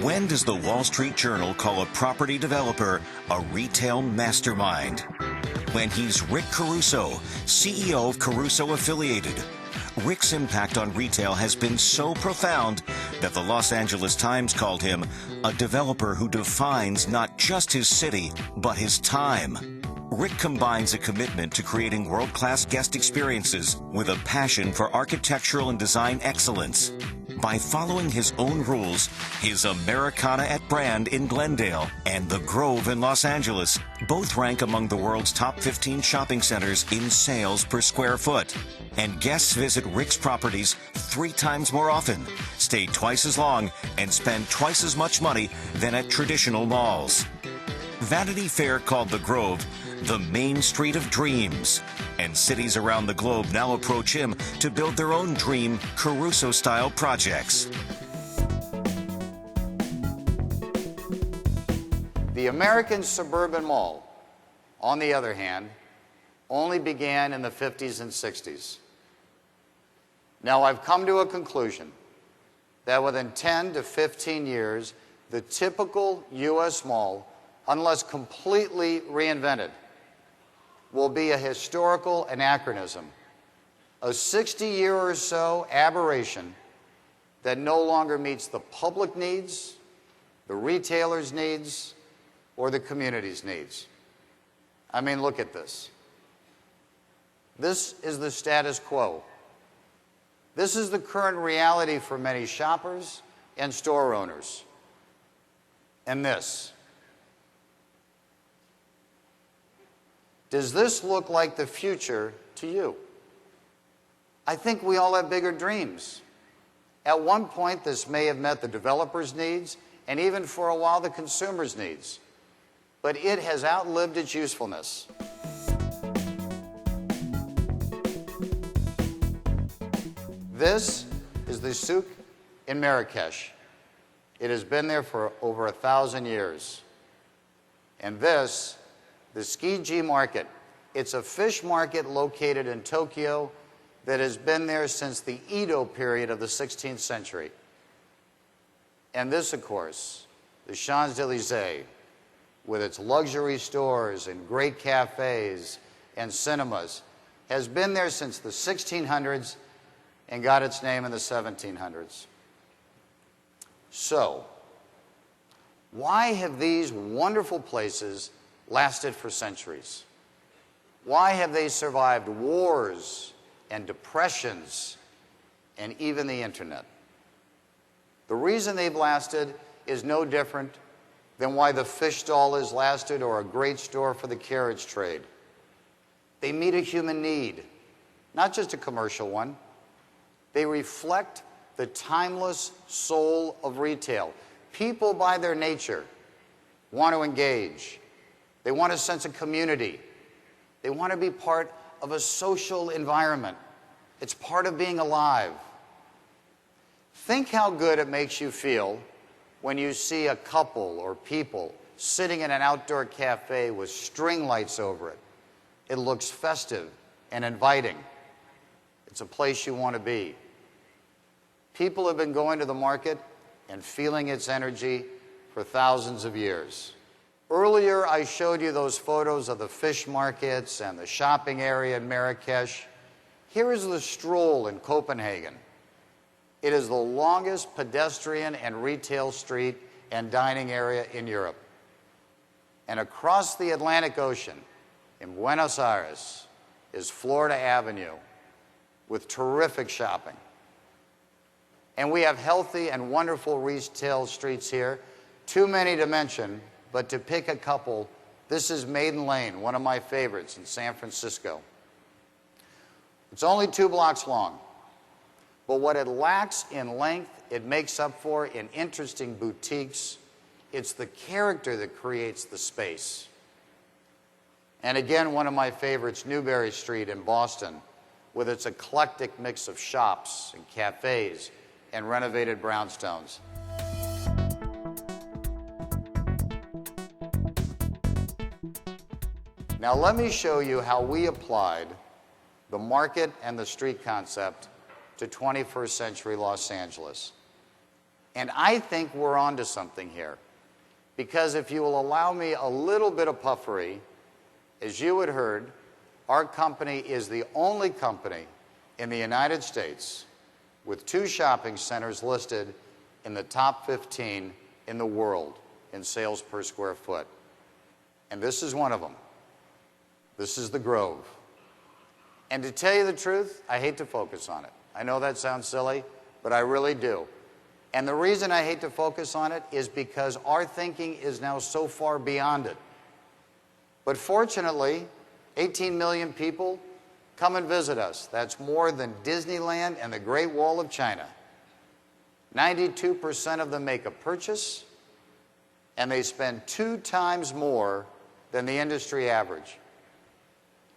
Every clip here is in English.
When does the Wall Street Journal call a property developer a retail mastermind? When he's Rick Caruso, CEO of Caruso Affiliated. Rick's impact on retail has been so profound that the Los Angeles Times called him a developer who defines not just his city, but his time. Rick combines a commitment to creating world-class guest experiences with a passion for architectural and design excellence. By following his own rules, his Americana at Brand in Glendale and The Grove in Los Angeles both rank among the world's top 15 shopping centers in sales per square foot. And guests visit Rick's properties 3 times more often, stay twice as long, and spend twice as much money than at traditional malls. Vanity Fair called The Grove the Main Street of Dreams, and cities around the globe now approach him to build their own dream Caruso-style projects. The American suburban mall, on the other hand, only began in the 50s and 60s. Now, I've come to a conclusion that within 10 to 15 years, the typical U.S. mall, unless completely reinvented, will be a historical anachronism, a 60-year or so aberration that no longer meets the public needs, the retailers' needs, or the community's needs. I mean, look at this. This is the status quo. This is the current reality for many shoppers and store owners. And this. Does this look like the future to you? I think we all have bigger dreams. At one point, this may have met the developers' needs, and even for a while, the consumers' needs. But it has outlived its usefulness. This is the souk in Marrakesh. It has been there for over 1,000 years. And this, the Tsukiji Market. It's a fish market located in Tokyo that has been there since the Edo period of the 16th century. And this, of course, the Champs-Élysées, with its luxury stores and great cafes and cinemas, has been there since the 1600s and got its name in the 1700s. So, why have these wonderful places lasted for centuries? Why have they survived wars and depressions and even the internet? The reason they've lasted is no different than why the fish stall has lasted or a great store for the carriage trade. They meet a human need, not just a commercial one. They reflect the timeless soul of retail. People, by their nature, want to engage. They want a sense of community. They want to be part of a social environment. It's part of being alive. Think how good it makes you feel when you see a couple or people sitting in an outdoor cafe with string lights over it. It looks festive and inviting. It's a place you want to be. People have been going to the market and feeling its energy for thousands of years. Earlier, I showed you those photos of the fish markets and the shopping area in Marrakesh. Here is the Stroll in Copenhagen. It is the longest pedestrian and retail street and dining area in Europe. And across the Atlantic Ocean, in Buenos Aires, is Florida Avenue, with terrific shopping. And we have healthy and wonderful retail streets here, too many to mention, but to pick a couple, this is Maiden Lane, one of my favorites in San Francisco. It's only 2 blocks long, but what it lacks in length, it makes up for in interesting boutiques. It's the character that creates the space. And again, one of my favorites, Newbury Street in Boston, with its eclectic mix of shops and cafes and renovated brownstones. Now let me show you how we applied the market and the street concept to 21st century Los Angeles. And I think we're onto something here. Because if you will allow me a little bit of puffery, as you had heard, our company is the only company in the United States with 2 shopping centers listed in the top 15 in the world in sales per square foot. And this is one of them. This is the Grove. And to tell you the truth, I hate to focus on it. I know that sounds silly, but I really do. And the reason I hate to focus on it is because our thinking is now so far beyond it. But fortunately, 18 million people come and visit us. That's more than Disneyland and the Great Wall of China. 92% of them make a purchase, and they spend 2 times more than the industry average.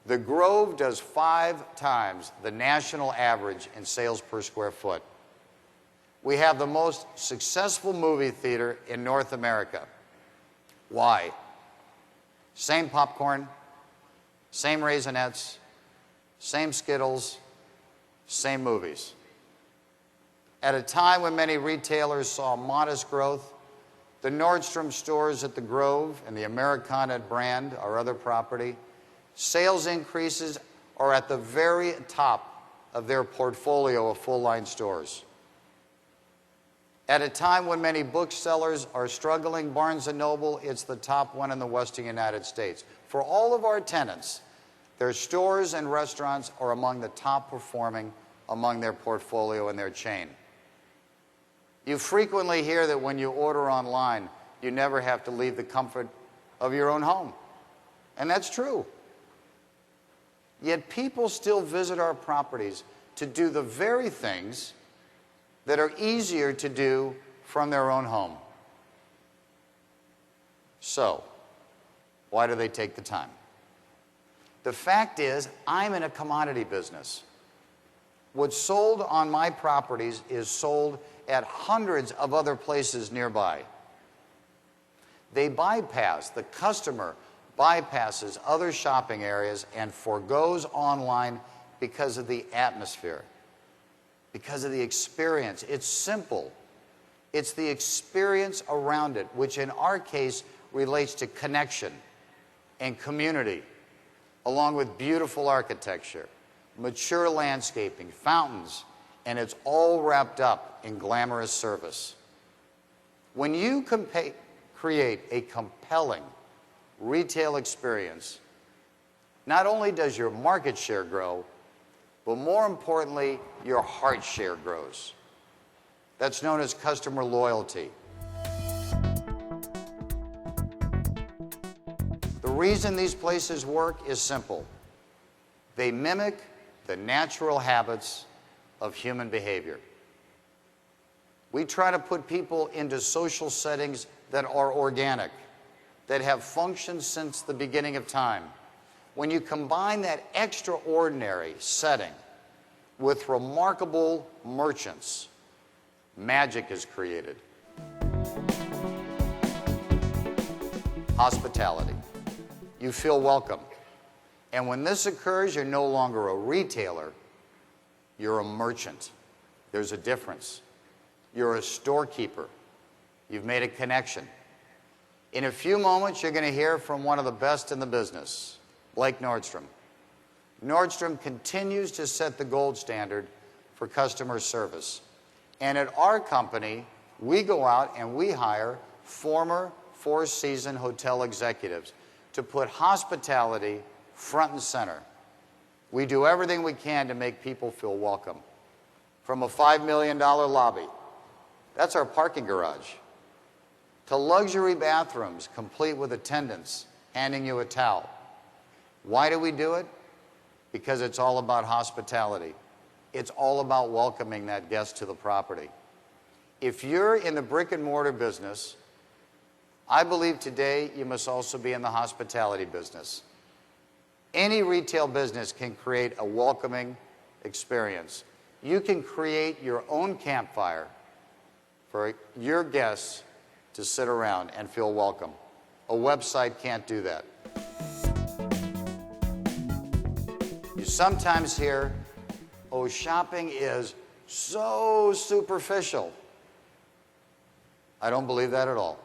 The Grove does 5 times the national average in sales per square foot. We have the most successful movie theater in North America. Why? Same popcorn, same Raisinets, same Skittles, same movies. At a time when many retailers saw modest growth, the Nordstrom stores at the Grove and the Americana brand, our other property, sales increases are at the very top of their portfolio of full-line stores. At a time when many booksellers are struggling, Barnes & Noble, it's the top one in the Western United States. For all of our tenants, their stores and restaurants are among the top performing among their portfolio and their chain. You frequently hear that when you order online, you never have to leave the comfort of your own home. And that's true. Yet people still visit our properties to do the very things that are easier to do from their own home. So, why do they take the time? The fact is, I'm in a commodity business. What's sold on my properties is sold at hundreds of other places nearby. The customer bypasses other shopping areas and forgoes online because of the atmosphere, because of the experience. It's simple. It's the experience around it, which in our case relates to connection and community, along with beautiful architecture, mature landscaping, fountains, and it's all wrapped up in glamorous service. When you create a compelling retail experience, not only does your market share grow, but more importantly, your heart share grows. That's known as customer loyalty. The reason these places work is simple. They mimic the natural habits of human behavior. We try to put people into social settings that are organic, that have functioned since the beginning of time. When you combine that extraordinary setting with remarkable merchants, magic is created. Hospitality. You feel welcome. And when this occurs, you're no longer a retailer, you're a merchant. There's a difference. You're a storekeeper. You've made a connection. In a few moments, you're going to hear from one of the best in the business, Blake Nordstrom. Nordstrom continues to set the gold standard for customer service. And at our company, we go out and we hire former Four-Season hotel executives to put hospitality front and center. We do everything we can to make people feel welcome. From a $5 million lobby, that's our parking garage, to luxury bathrooms complete with attendants handing you a towel. Why do we do it? Because it's all about hospitality. It's all about welcoming that guest to the property. If you're in the brick and mortar business, I believe today you must also be in the hospitality business. Any retail business can create a welcoming experience. You can create your own campfire for your guests to sit around and feel welcome. A website can't do that. You sometimes hear, oh, shopping is so superficial. I don't believe that at all.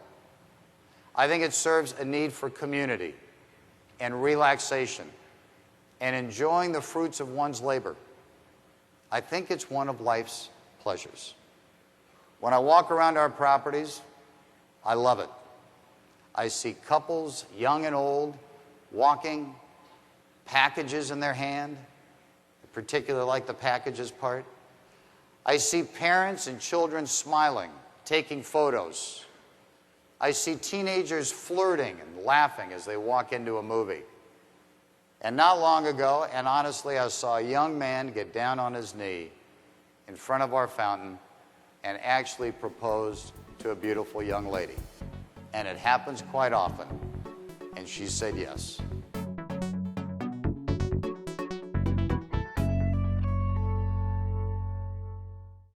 I think it serves a need for community and relaxation and enjoying the fruits of one's labor. I think it's one of life's pleasures. When I walk around our properties, I love it. I see couples, young and old, walking, packages in their hand. I particularly like the packages part. I see parents and children smiling, taking photos. I see teenagers flirting and laughing as they walk into a movie. And not long ago, and honestly, I saw a young man get down on his knee in front of our fountain and actually propose to a beautiful young lady. And it happens quite often. And she said yes.